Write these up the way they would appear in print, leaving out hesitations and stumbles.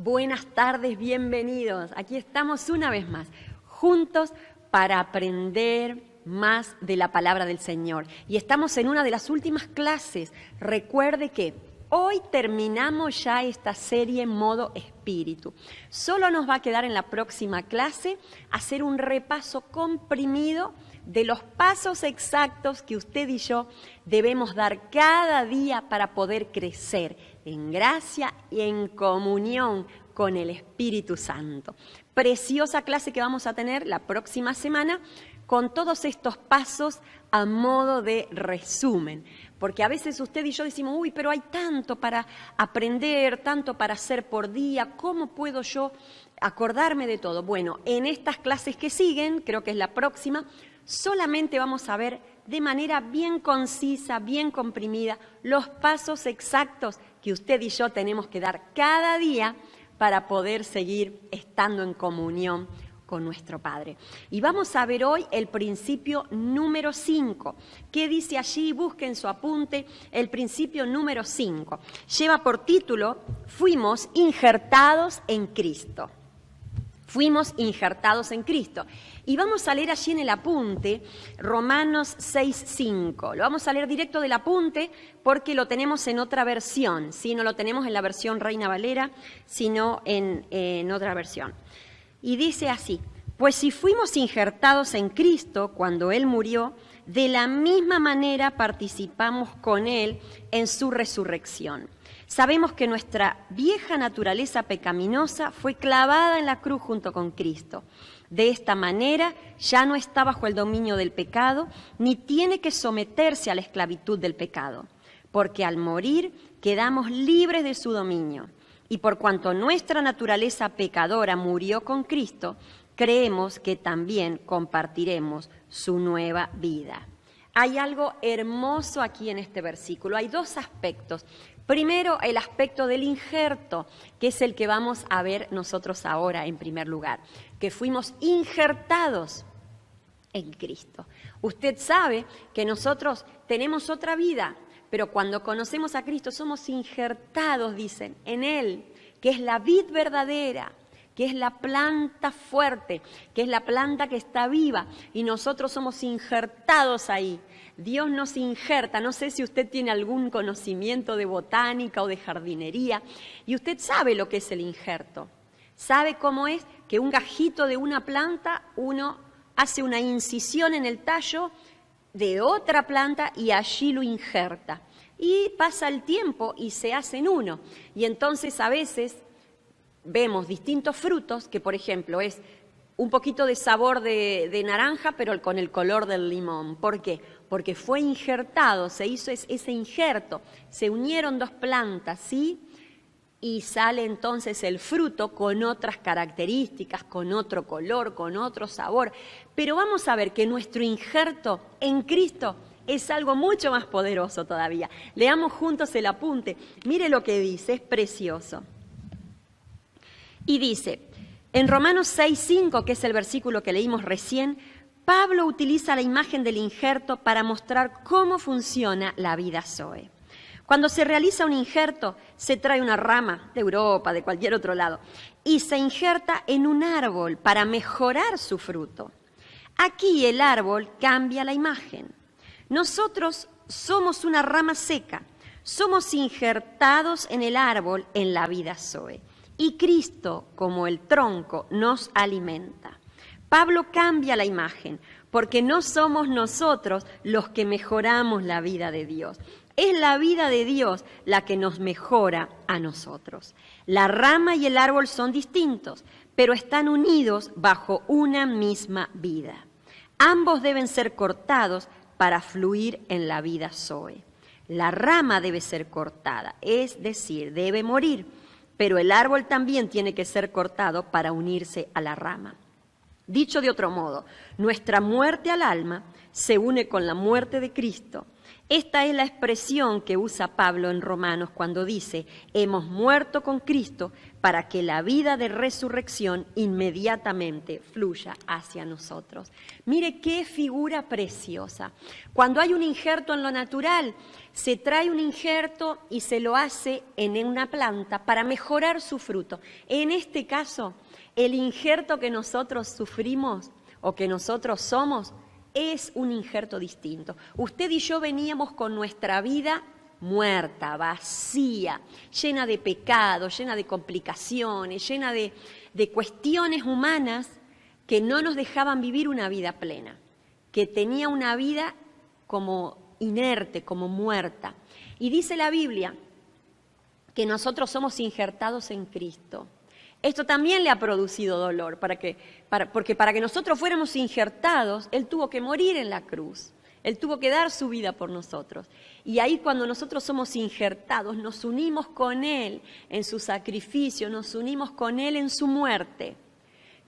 Buenas tardes, bienvenidos. Aquí estamos una vez más, juntos para aprender más de la palabra del Señor. Y estamos en una de las últimas clases. Recuerde que hoy terminamos ya esta serie en modo espíritu. Solo nos va a quedar en la próxima clase hacer un repaso comprimido de los pasos exactos que usted y yo debemos dar cada día para poder crecer en gracia y en comunión con el Espíritu Santo. Preciosa clase que vamos a tener la próxima semana con todos estos pasos a modo de resumen. Porque a veces usted y yo decimos, uy, pero hay tanto para aprender, tanto para hacer por día, ¿cómo puedo yo acordarme de todo? Bueno, en estas clases que siguen, creo que es la próxima, solamente vamos a ver de manera bien concisa, bien comprimida, los pasos exactos que usted y yo tenemos que dar cada día para poder seguir estando en comunión con nuestro Padre. Y vamos a ver hoy el principio número 5. ¿Qué dice allí? Busquen su apunte. El principio número 5. Lleva por título, Fuimos injertados en Cristo. Fuimos injertados en Cristo. Y vamos a leer allí en el apunte Romanos 6:5. Lo vamos a leer directo del apunte porque lo tenemos en otra versión. ¿Sí? No lo tenemos en la versión Reina Valera, sino en otra versión. Y dice así, pues si fuimos injertados en Cristo cuando Él murió, de la misma manera participamos con Él en su resurrección. Sabemos que nuestra vieja naturaleza pecaminosa fue clavada en la cruz junto con Cristo. De esta manera ya no está bajo el dominio del pecado, ni tiene que someterse a la esclavitud del pecado, porque al morir quedamos libres de su dominio. Y por cuanto nuestra naturaleza pecadora murió con Cristo, creemos que también compartiremos su nueva vida. Hay algo hermoso aquí en este versículo. Hay dos aspectos. Primero, el aspecto del injerto, que es el que vamos a ver nosotros ahora en primer lugar, que fuimos injertados en Cristo. Usted sabe que nosotros tenemos otra vida, pero cuando conocemos a Cristo somos injertados, dicen, en Él, que es la vid verdadera, que es la planta fuerte, que es la planta que está viva, y nosotros somos injertados ahí. Dios nos injerta, no sé si usted tiene algún conocimiento de botánica o de jardinería, y usted sabe lo que es el injerto. Sabe cómo es que un gajito de una planta, uno hace una incisión en el tallo de otra planta y allí lo injerta. Y pasa el tiempo y se hacen uno. Y entonces a veces vemos distintos frutos, que por ejemplo es un poquito de sabor de naranja, pero con el color del limón. ¿Por qué? Porque fue injertado, se hizo ese injerto, se unieron dos plantas, ¿sí? Y sale entonces el fruto con otras características, con otro color, con otro sabor. Pero vamos a ver que nuestro injerto en Cristo es algo mucho más poderoso todavía. Leamos juntos el apunte. Mire lo que dice, es precioso. Y dice, en Romanos 6:5, que es el versículo que leímos recién, Pablo utiliza la imagen del injerto para mostrar cómo funciona la vida Zoe. Cuando se realiza un injerto, se trae una rama de Europa, de cualquier otro lado, y se injerta en un árbol para mejorar su fruto. Aquí el árbol cambia la imagen. Nosotros somos una rama seca, somos injertados en el árbol en la vida Zoe. Y Cristo, como el tronco, nos alimenta. Pablo cambia la imagen, porque no somos nosotros los que mejoramos la vida de Dios. Es la vida de Dios la que nos mejora a nosotros. La rama y el árbol son distintos, pero están unidos bajo una misma vida. Ambos deben ser cortados para fluir en la vida Zoe. La rama debe ser cortada, es decir, debe morir, pero el árbol también tiene que ser cortado para unirse a la rama. Dicho de otro modo, nuestra muerte al alma se une con la muerte de Cristo. Esta es la expresión que usa Pablo en Romanos cuando dice, hemos muerto con Cristo para que la vida de resurrección inmediatamente fluya hacia nosotros. Mire qué figura preciosa. Cuando hay un injerto en lo natural, se trae un injerto y se lo hace en una planta para mejorar su fruto. En este caso, el injerto que nosotros sufrimos o que nosotros somos, es un injerto distinto. Usted y yo veníamos con nuestra vida muerta, vacía, llena de pecados, llena de complicaciones, llena de cuestiones humanas que no nos dejaban vivir una vida plena, que tenía una vida como inerte, como muerta. Y dice la Biblia que nosotros somos injertados en Cristo. Esto también le ha producido dolor, porque para que nosotros fuéramos injertados, Él tuvo que morir en la cruz, Él tuvo que dar su vida por nosotros. Y ahí cuando nosotros somos injertados, nos unimos con Él en su sacrificio, nos unimos con Él en su muerte.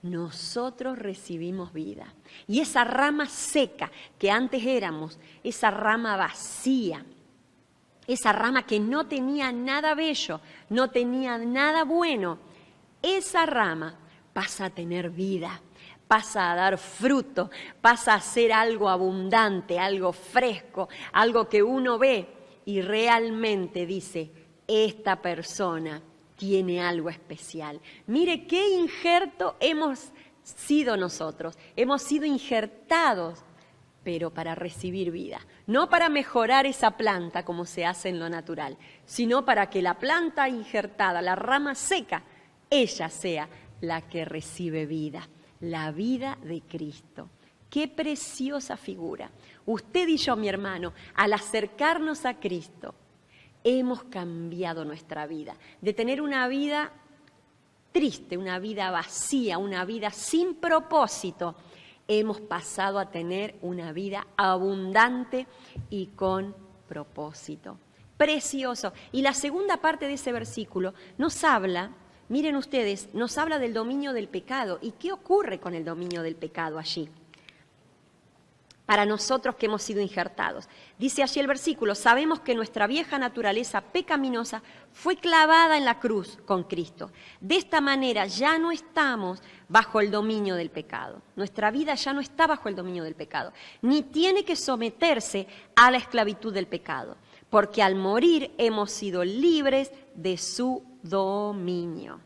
Nosotros recibimos vida. Y esa rama seca que antes éramos, esa rama vacía, esa rama que no tenía nada bello, no tenía nada bueno, esa rama pasa a tener vida, pasa a dar fruto, pasa a ser algo abundante, algo fresco, algo que uno ve y realmente dice, esta persona tiene algo especial. Mire qué injerto hemos sido nosotros, hemos sido injertados, pero para recibir vida, no para mejorar esa planta como se hace en lo natural, sino para que la planta injertada, la rama seca, ella sea la que recibe vida, la vida de Cristo. Qué preciosa figura. Usted y yo, mi hermano, al acercarnos a Cristo, hemos cambiado nuestra vida. De tener una vida triste, una vida vacía, una vida sin propósito, hemos pasado a tener una vida abundante y con propósito. Precioso. Y la segunda parte de ese versículo nos habla, miren ustedes, nos habla del dominio del pecado. ¿Y qué ocurre con el dominio del pecado allí? Para nosotros que hemos sido injertados. Dice allí el versículo, sabemos que nuestra vieja naturaleza pecaminosa fue clavada en la cruz con Cristo. De esta manera ya no estamos bajo el dominio del pecado. Nuestra vida ya no está bajo el dominio del pecado, ni tiene que someterse a la esclavitud del pecado, porque al morir hemos sido libres de su dominio.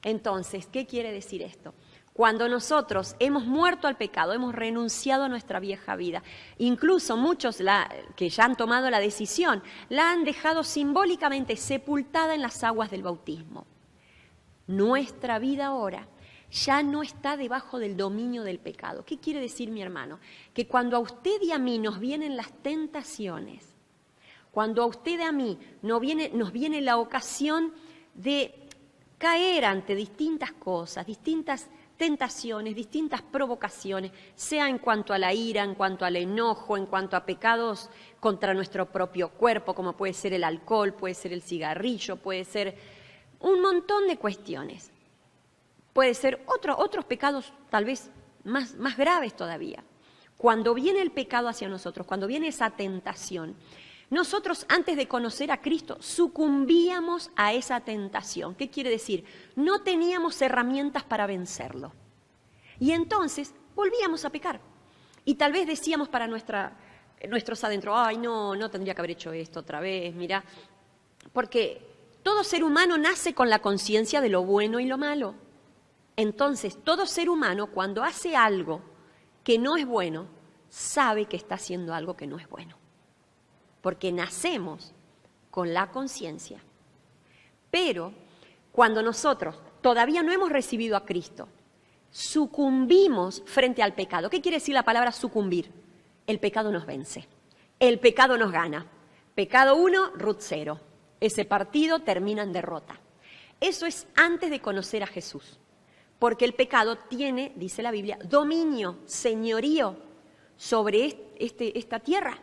Entonces, ¿qué quiere decir esto? Cuando nosotros hemos muerto al pecado, hemos renunciado a nuestra vieja vida, incluso muchos que ya han tomado la decisión, la han dejado simbólicamente sepultada en las aguas del bautismo. Nuestra vida ahora ya no está debajo del dominio del pecado. ¿Qué quiere decir, mi hermano? Que cuando a usted y a mí nos vienen las tentaciones, cuando a usted y a mí nos viene la ocasión de caer ante distintas cosas, distintas tentaciones, distintas provocaciones, sea en cuanto a la ira, en cuanto al enojo, en cuanto a pecados contra nuestro propio cuerpo, como puede ser el alcohol, puede ser el cigarrillo, puede ser un montón de cuestiones. Puede ser otros pecados tal vez más graves todavía. Cuando viene el pecado hacia nosotros, cuando viene esa tentación, nosotros antes de conocer a Cristo sucumbíamos a esa tentación. ¿Qué quiere decir? No teníamos herramientas para vencerlo. Y entonces volvíamos a pecar. Y tal vez decíamos para nuestros adentro, ay, no tendría que haber hecho esto otra vez, mira. Porque todo ser humano nace con la conciencia de lo bueno y lo malo. Entonces, todo ser humano cuando hace algo que no es bueno, sabe que está haciendo algo que no es bueno. Porque nacemos con la conciencia. Pero cuando nosotros todavía no hemos recibido a Cristo, sucumbimos frente al pecado. ¿Qué quiere decir la palabra sucumbir? El pecado nos vence, el pecado nos gana. Pecado 1, Ruth 0. Ese partido termina en derrota. Eso es antes de conocer a Jesús. Porque el pecado tiene, dice la Biblia, dominio, señorío sobre esta tierra.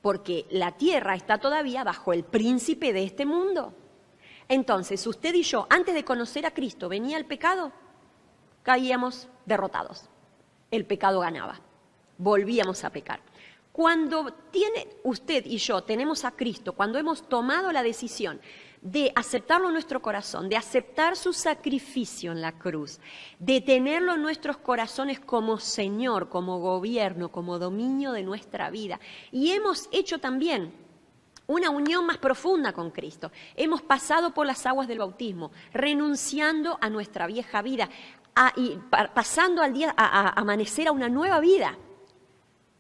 Porque la tierra está todavía bajo el príncipe de este mundo. Entonces, usted y yo, antes de conocer a Cristo, venía el pecado, caíamos derrotados. El pecado ganaba, volvíamos a pecar. Cuando tiene usted y yo, tenemos a Cristo, cuando hemos tomado la decisión de aceptarlo en nuestro corazón, de aceptar su sacrificio en la cruz, de tenerlo en nuestros corazones como Señor, como gobierno, como dominio de nuestra vida, y hemos hecho también una unión más profunda con Cristo. Hemos pasado por las aguas del bautismo, renunciando a nuestra vieja vida y pasando al día a amanecer a una nueva vida.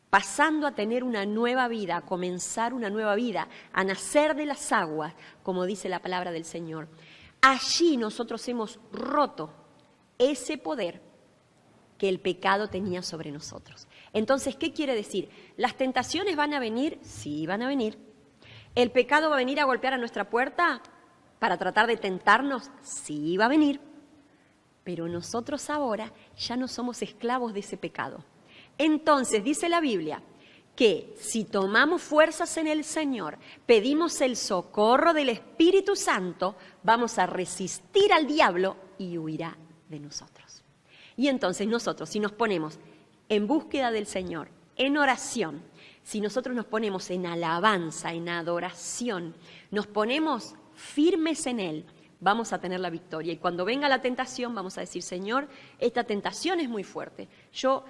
Pasando a tener una nueva vida, a comenzar una nueva vida, a nacer de las aguas, como dice la palabra del Señor. Allí nosotros hemos roto ese poder que el pecado tenía sobre nosotros. Entonces, ¿qué quiere decir? ¿Las tentaciones van a venir? Sí, van a venir. ¿El pecado va a venir a golpear a nuestra puerta para tratar de tentarnos? Sí, va a venir. Pero nosotros ahora ya no somos esclavos de ese pecado. Entonces, dice la Biblia que si tomamos fuerzas en el Señor, pedimos el socorro del Espíritu Santo, vamos a resistir al diablo y huirá de nosotros. Y entonces nosotros, si nos ponemos en búsqueda del Señor, en oración, si nosotros nos ponemos en alabanza, en adoración, nos ponemos firmes en Él, vamos a tener la victoria. Y cuando venga la tentación, vamos a decir, Señor, esta tentación es muy fuerte. Yo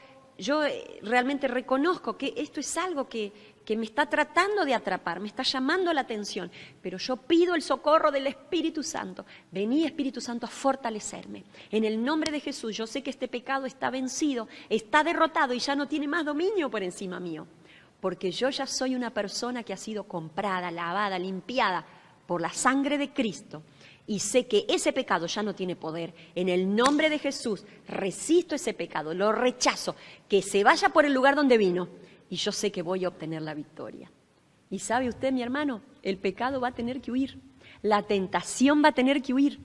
realmente reconozco que esto es algo que me está tratando de atrapar, me está llamando la atención, pero yo pido el socorro del Espíritu Santo. Vení, Espíritu Santo, a fortalecerme. En el nombre de Jesús, yo sé que este pecado está vencido, está derrotado y ya no tiene más dominio por encima mío, porque yo ya soy una persona que ha sido comprada, lavada, limpiada por la sangre de Cristo. Y sé que ese pecado ya no tiene poder. En el nombre de Jesús resisto ese pecado, lo rechazo, que se vaya por el lugar donde vino. Y yo sé que voy a obtener la victoria. Y sabe usted, mi hermano, el pecado va a tener que huir. La tentación va a tener que huir.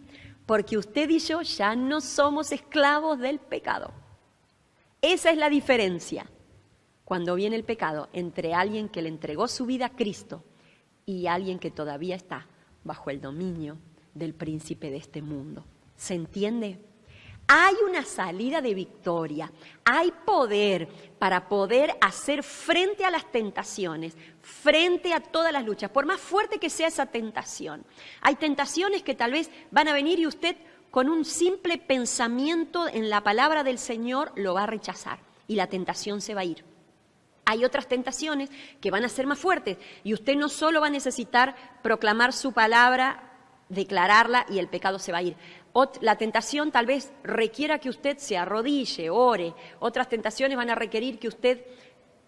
Porque usted y yo ya no somos esclavos del pecado. Esa es la diferencia cuando viene el pecado entre alguien que le entregó su vida a Cristo y alguien que todavía está bajo el dominio del príncipe de este mundo. ¿Se entiende? Hay una salida de victoria, hay poder para poder hacer frente a las tentaciones, frente a todas las luchas, por más fuerte que sea esa tentación. Hay tentaciones que tal vez van a venir y usted con un simple pensamiento en la palabra del Señor lo va a rechazar y la tentación se va a ir. Hay otras tentaciones que van a ser más fuertes y usted no solo va a necesitar proclamar su palabra, declararla y el pecado se va a ir. La tentación tal vez requiera que usted se arrodille, ore. Otras tentaciones van a requerir que usted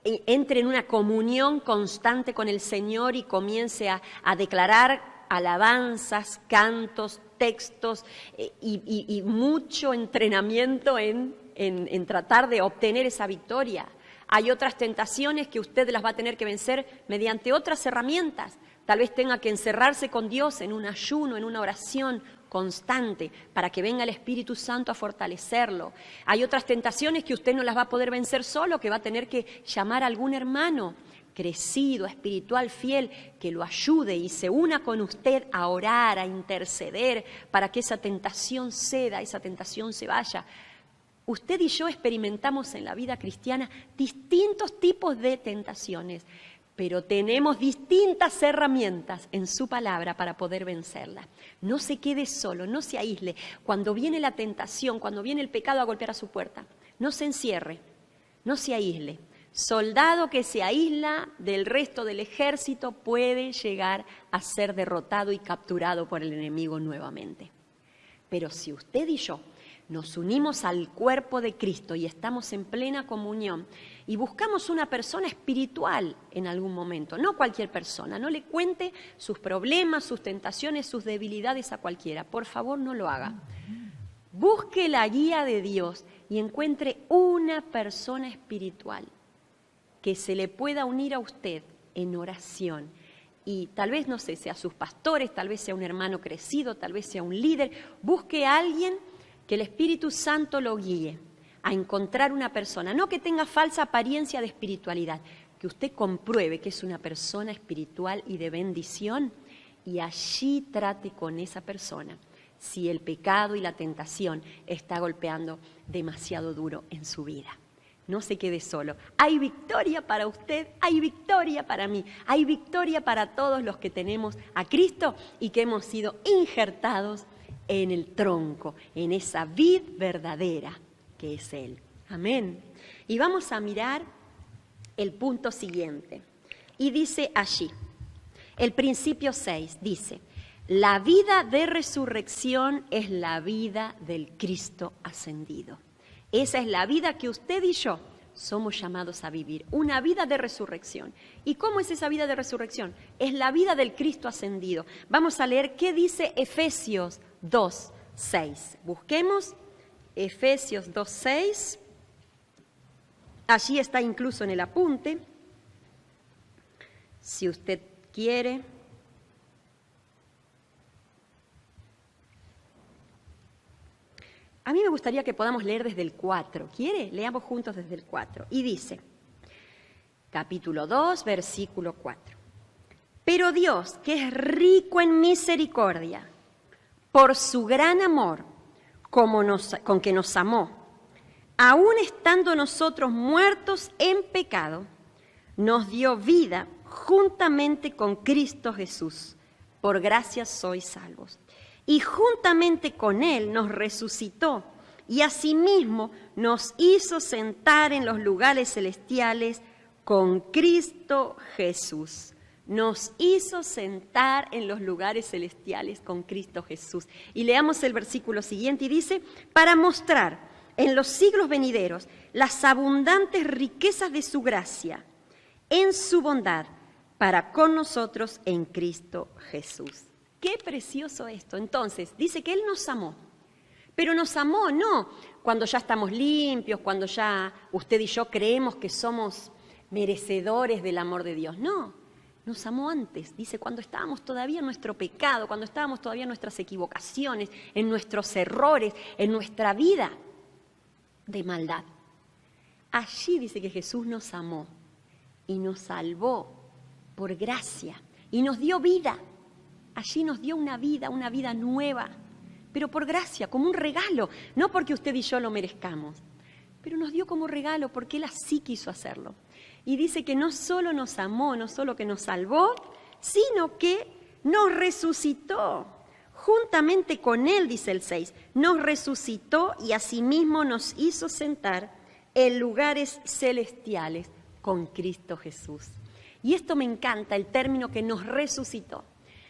entre en una comunión constante con el Señor y comience a declarar alabanzas, cantos, textos y mucho entrenamiento en tratar de obtener esa victoria. Hay otras tentaciones que usted las va a tener que vencer mediante otras herramientas. Tal vez tenga que encerrarse con Dios en un ayuno, en una oración constante, para que venga el Espíritu Santo a fortalecerlo. Hay otras tentaciones que usted no las va a poder vencer solo, que va a tener que llamar a algún hermano crecido, espiritual, fiel, que lo ayude y se una con usted a orar, a interceder, para que esa tentación ceda, esa tentación se vaya. Usted y yo experimentamos en la vida cristiana distintos tipos de tentaciones, pero tenemos distintas herramientas en su palabra para poder vencerla. No se quede solo, no se aísle. Cuando viene la tentación, cuando viene el pecado a golpear a su puerta, no se encierre, no se aísle. Soldado que se aísla del resto del ejército puede llegar a ser derrotado y capturado por el enemigo nuevamente. Pero si usted y yo nos unimos al cuerpo de Cristo y estamos en plena comunión y buscamos una persona espiritual en algún momento, no cualquier persona, no le cuente sus problemas, sus tentaciones, sus debilidades a cualquiera, por favor no lo haga. Busque la guía de Dios y encuentre una persona espiritual que se le pueda unir a usted en oración. Y tal vez, no sé, sea sus pastores, tal vez sea un hermano crecido, tal vez sea un líder. Busque a alguien que el Espíritu Santo lo guíe a encontrar una persona, no que tenga falsa apariencia de espiritualidad, que usted compruebe que es una persona espiritual y de bendición y allí trate con esa persona si el pecado y la tentación está golpeando demasiado duro en su vida. no se quede solo. Hay victoria para usted, hay victoria para mí, hay victoria para todos los que tenemos a Cristo y que hemos sido injertados en el tronco, en esa vid verdadera que es Él. Amén. Y vamos a mirar el punto siguiente. Y dice allí, el principio 6, dice, la vida de resurrección es la vida del Cristo ascendido. Esa es la vida que usted y yo somos llamados a vivir, una vida de resurrección. ¿Y cómo es esa vida de resurrección? Es la vida del Cristo ascendido. Vamos a leer qué dice Efesios 2:6. Busquemos Efesios 2:6. Allí está incluso en el apunte, si usted quiere. A mí me gustaría que podamos leer desde el 4. ¿Quiere? Leamos juntos desde el 4. Y dice, capítulo 2, versículo 4. Pero Dios, que es rico en misericordia, por su gran amor con que nos amó, aun estando nosotros muertos en pecado, nos dio vida juntamente con Cristo Jesús. Por gracia sois salvos. Y juntamente con Él nos resucitó y asimismo nos hizo sentar en los lugares celestiales con Cristo Jesús. Nos hizo sentar en los lugares celestiales con Cristo Jesús. Y leamos el versículo siguiente y dice, para mostrar en los siglos venideros las abundantes riquezas de su gracia, en su bondad, para con nosotros en Cristo Jesús. Qué precioso esto. Entonces, dice que Él nos amó, pero nos amó no cuando ya estamos limpios, cuando ya usted y yo creemos que somos merecedores del amor de Dios. No, nos amó antes. Dice, cuando estábamos todavía en nuestro pecado, cuando estábamos todavía en nuestras equivocaciones, en nuestros errores, en nuestra vida de maldad. Allí dice que Jesús nos amó y nos salvó por gracia y nos dio vida. Allí nos dio una vida nueva, pero por gracia, como un regalo, no porque usted y yo lo merezcamos, pero nos dio como regalo porque Él así quiso hacerlo. Y dice que no solo nos amó, no solo que nos salvó, sino que nos resucitó. Juntamente con Él, dice el 6, nos resucitó y asimismo nos hizo sentar en lugares celestiales con Cristo Jesús. Y esto me encanta, el término que nos resucitó.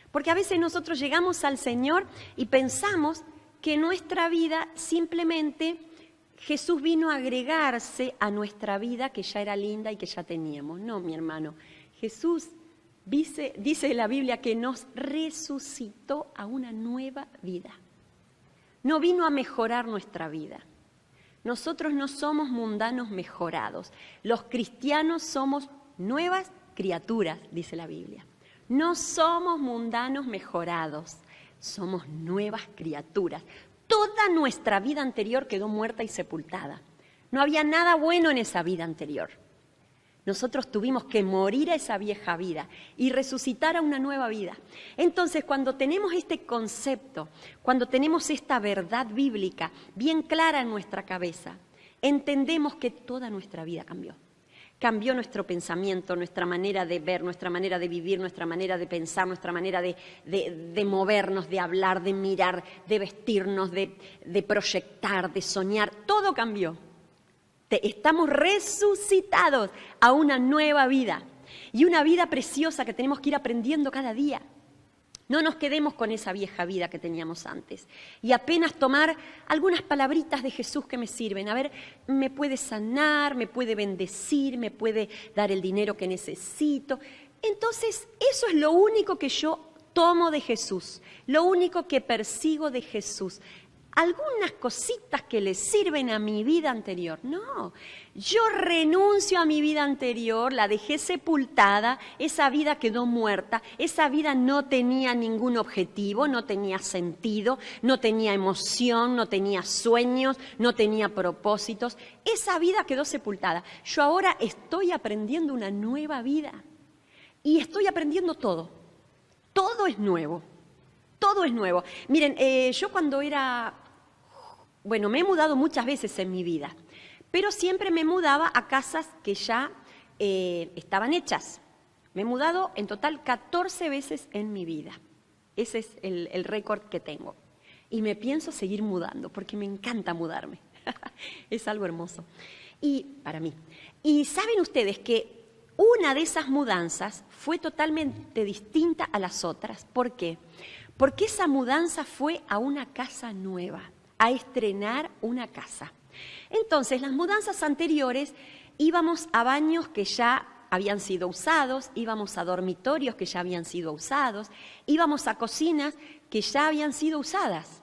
Porque a veces nosotros llegamos al Señor y pensamos que nuestra vida simplemente Jesús vino a agregarse a nuestra vida que ya era linda y que ya teníamos. No, mi hermano, Jesús dice la Biblia que nos resucitó a una nueva vida. No vino a mejorar nuestra vida. Nosotros no somos mundanos mejorados. Los cristianos somos nuevas criaturas, dice la Biblia. No somos mundanos mejorados, somos nuevas criaturas. Toda nuestra vida anterior quedó muerta y sepultada. No había nada bueno en esa vida anterior. Nosotros tuvimos que morir a esa vieja vida y resucitar a una nueva vida. Entonces, cuando tenemos este concepto, cuando tenemos esta verdad bíblica bien clara en nuestra cabeza, entendemos que toda nuestra vida cambió. Cambió nuestro pensamiento, nuestra manera de ver, nuestra manera de vivir, nuestra manera de pensar, nuestra manera de movernos, de hablar, de mirar, de vestirnos, de proyectar, de soñar. Todo cambió. Estamos resucitados a una nueva vida y una vida preciosa que tenemos que ir aprendiendo cada día. No nos quedemos con esa vieja vida que teníamos antes y apenas tomar algunas palabritas de Jesús que me sirven. A ver, me puede sanar, me puede bendecir, me puede dar el dinero que necesito. Entonces, eso es lo único que yo tomo de Jesús, lo único que persigo de Jesús. Algunas cositas que le sirven a mi vida anterior. No, yo renuncio a mi vida anterior, la dejé sepultada, esa vida quedó muerta, esa vida no tenía ningún objetivo, no tenía sentido, no tenía emoción, no tenía sueños, no tenía propósitos. Esa vida quedó sepultada. Yo ahora estoy aprendiendo una nueva vida y estoy aprendiendo todo. Todo es nuevo, todo es nuevo. Miren, yo cuando era... Bueno, me he mudado muchas veces en mi vida, pero siempre me mudaba a casas que ya estaban hechas. Me he mudado en total 14 veces en mi vida. Ese es el récord que tengo. Y me pienso seguir mudando, porque me encanta mudarme. Es algo hermoso. Y para mí. Y saben ustedes que una de esas mudanzas fue totalmente distinta a las otras. ¿Por qué? Porque esa mudanza fue a una casa nueva, a estrenar una casa. Entonces, las mudanzas anteriores íbamos a baños que ya habían sido usados, íbamos a dormitorios que ya habían sido usados, íbamos a cocinas que ya habían sido usadas.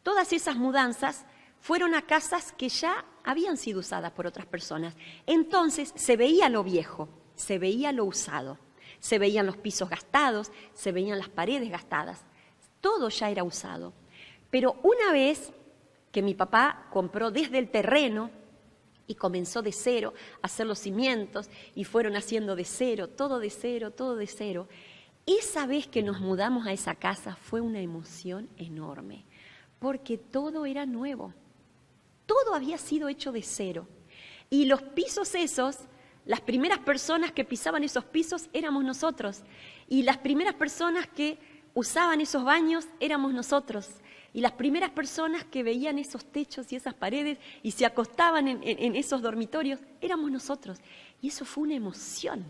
Todas esas mudanzas fueron a casas que ya habían sido usadas por otras personas. Entonces se veía lo viejo, se veía lo usado, se veían los pisos gastados, se veían las paredes gastadas. Todo ya era usado. Pero una vez que mi papá compró desde el terreno y comenzó de cero a hacer los cimientos y fueron haciendo de cero, todo de cero, todo de cero. Esa vez que nos mudamos a esa casa fue una emoción enorme, porque todo era nuevo, todo había sido hecho de cero. Y los pisos esos, las primeras personas que pisaban esos pisos éramos nosotros, y las primeras personas que usaban esos baños éramos nosotros. Y las primeras personas que veían esos techos y esas paredes y se acostaban en esos dormitorios, éramos nosotros. Y eso fue una emoción,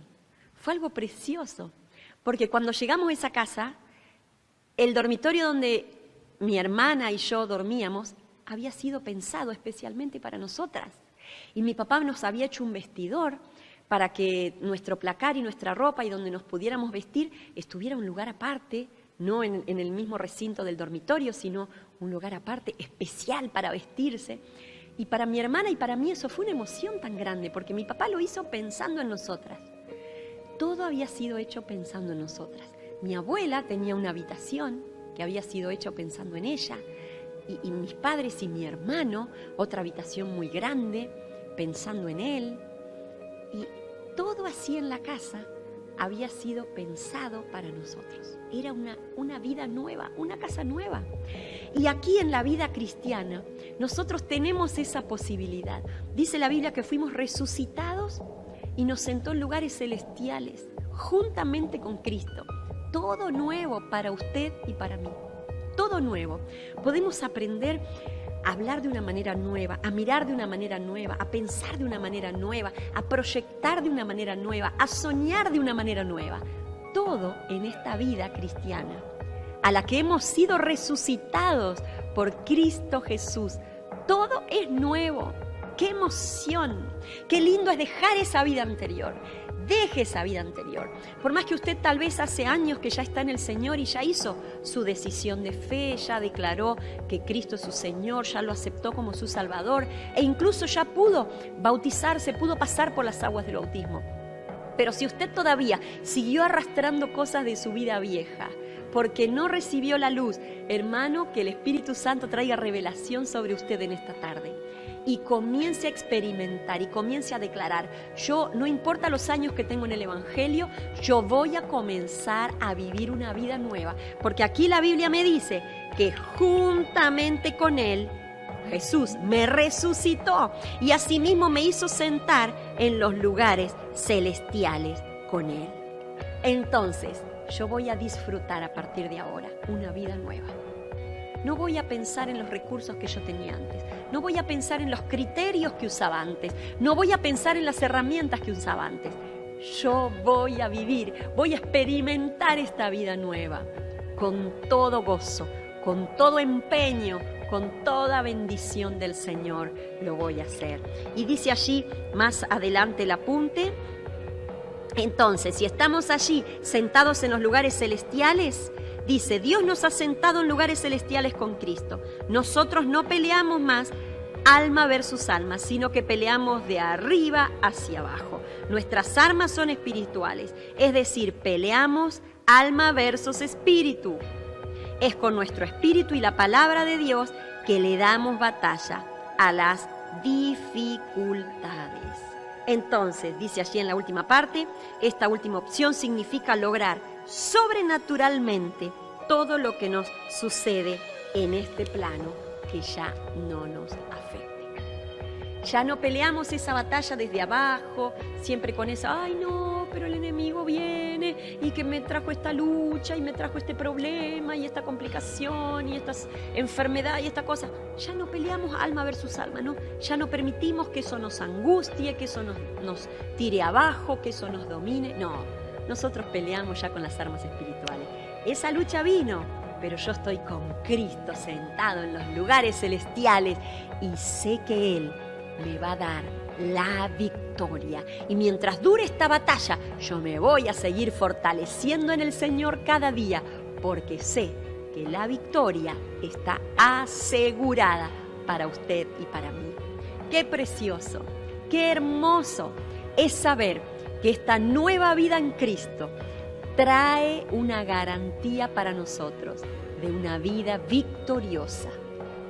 fue algo precioso. Porque cuando llegamos a esa casa, el dormitorio donde mi hermana y yo dormíamos había sido pensado especialmente para nosotras. Y mi papá nos había hecho un vestidor para que nuestro placar y nuestra ropa y donde nos pudiéramos vestir estuviera en un lugar aparte, no en el mismo recinto del dormitorio, sino un lugar aparte, especial para vestirse. Y para mi hermana y para mí eso fue una emoción tan grande, porque mi papá lo hizo pensando en nosotras. Todo había sido hecho pensando en nosotras. Mi abuela tenía una habitación que había sido hecho pensando en ella, y mis padres y mi hermano, otra habitación muy grande, pensando en él. Y todo así en la casa había sido pensado para nosotros. Era una vida nueva, una casa nueva. Y aquí en la vida cristiana nosotros tenemos esa posibilidad. Dice la Biblia que fuimos resucitados y nos sentó en lugares celestiales, juntamente con Cristo. Todo nuevo para usted y para mí. Todo nuevo. Podemos aprender a hablar de una manera nueva, a mirar de una manera nueva, a pensar de una manera nueva, a proyectar de una manera nueva, a soñar de una manera nueva. Todo en esta vida cristiana, a la que hemos sido resucitados por Cristo Jesús. Todo es nuevo. ¡Qué emoción! ¡Qué lindo es dejar esa vida anterior! Deje esa vida anterior. Por más que usted tal vez hace años que ya está en el Señor y ya hizo su decisión de fe, ya declaró que Cristo es su Señor, ya lo aceptó como su Salvador e incluso ya pudo bautizarse, pudo pasar por las aguas del bautismo. Pero si usted todavía siguió arrastrando cosas de su vida vieja, porque no recibió la luz, hermano, que el Espíritu Santo traiga revelación sobre usted en esta tarde. Y comience a experimentar y comience a declarar, yo, no importa los años que tengo en el Evangelio, yo voy a comenzar a vivir una vida nueva. Porque aquí la Biblia me dice que juntamente con Él, Jesús me resucitó y asimismo me hizo sentar en los lugares celestiales con Él. Entonces, yo voy a disfrutar a partir de ahora una vida nueva. No voy a pensar en los recursos que yo tenía antes. No voy a pensar en los criterios que usaba antes. No voy a pensar en las herramientas que usaba antes. Yo voy a vivir, voy a experimentar esta vida nueva con todo gozo, con todo empeño, con toda bendición del Señor lo voy a hacer. Y dice allí, más adelante el apunte, entonces, si estamos allí sentados en los lugares celestiales, dice, Dios nos ha sentado en lugares celestiales con Cristo. Nosotros no peleamos más alma versus alma, sino que peleamos de arriba hacia abajo. Nuestras armas son espirituales, es decir, peleamos alma versus espíritu. Es con nuestro espíritu y la palabra de Dios que le damos batalla a las dificultades. Entonces, dice allí en la última parte, esta última opción significa lograr sobrenaturalmente todo lo que nos sucede en este plano que ya no nos afecte. Ya no peleamos esa batalla desde abajo, siempre con esa, ay no, pero el enemigo viene y que me trajo esta lucha y me trajo este problema y esta complicación y esta enfermedad y esta cosa. Ya no peleamos alma versus alma, ¿no? Ya no permitimos que eso nos angustie, que eso nos tire abajo, que eso nos domine. No, nosotros peleamos ya con las armas espirituales. Esa lucha vino, pero yo estoy con Cristo sentado en los lugares celestiales y sé que Él me va a dar la victoria. Y mientras dure esta batalla, yo me voy a seguir fortaleciendo en el Señor cada día, porque sé que la victoria está asegurada para usted y para mí. Qué precioso, qué hermoso es saber que esta nueva vida en Cristo trae una garantía para nosotros de una vida victoriosa.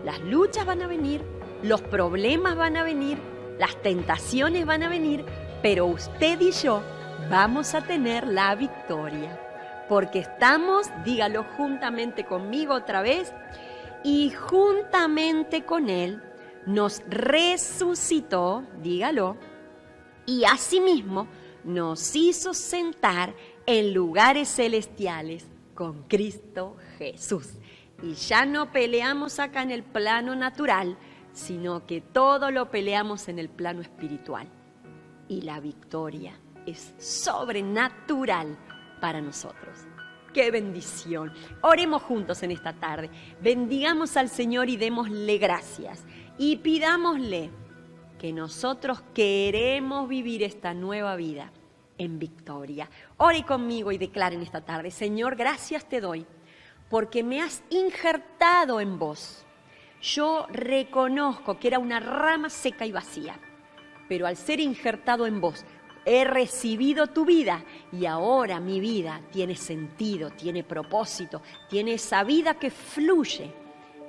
Las luchas van a venir, los problemas van a venir, las tentaciones van a venir, pero usted y yo vamos a tener la victoria, porque estamos, dígalo juntamente conmigo otra vez, y juntamente con Él nos resucitó, dígalo, y asimismo nos hizo sentar en lugares celestiales con Cristo Jesús. Y ya no peleamos acá en el plano natural, sino que todo lo peleamos en el plano espiritual. Y la victoria es sobrenatural para nosotros. ¡Qué bendición! Oremos juntos en esta tarde. Bendigamos al Señor y démosle gracias. Y pidámosle que nosotros queremos vivir esta nueva vida en victoria. Ore conmigo y declare en esta tarde: Señor, gracias te doy porque me has injertado en vos. Yo reconozco que era una rama seca y vacía, pero al ser injertado en vos, he recibido tu vida y ahora mi vida tiene sentido, tiene propósito, tiene esa vida que fluye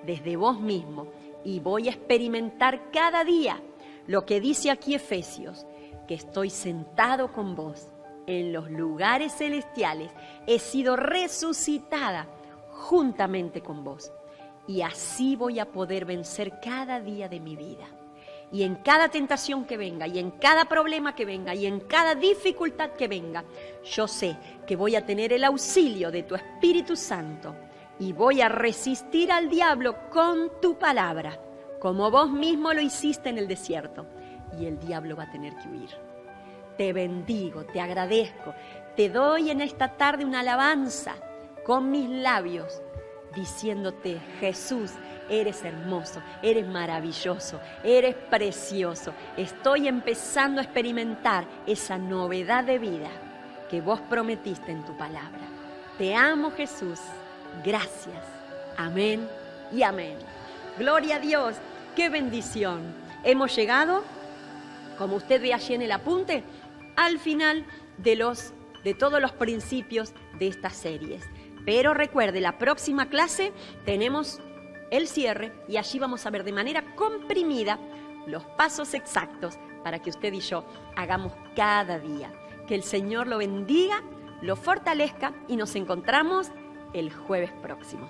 desde vos mismo y voy a experimentar cada día lo que dice aquí Efesios, que estoy sentado con vos en los lugares celestiales, he sido resucitada juntamente con vos. Y así voy a poder vencer cada día de mi vida. Y en cada tentación que venga, y en cada problema que venga, y en cada dificultad que venga, yo sé que voy a tener el auxilio de tu Espíritu Santo y voy a resistir al diablo con tu palabra, como vos mismo lo hiciste en el desierto, y el diablo va a tener que huir. Te bendigo, te agradezco, te doy en esta tarde una alabanza con mis labios, diciéndote: Jesús, eres hermoso, eres maravilloso, eres precioso. Estoy empezando a experimentar esa novedad de vida que vos prometiste en tu palabra. Te amo, Jesús. Gracias. Amén y amén. Gloria a Dios. ¡Qué bendición! Hemos llegado, como usted ve allí en el apunte, al final de todos los principios de estas series. Pero recuerde, la próxima clase tenemos el cierre y allí vamos a ver de manera comprimida los pasos exactos para que usted y yo hagamos cada día. Que el Señor lo bendiga, lo fortalezca y nos encontramos el jueves próximo.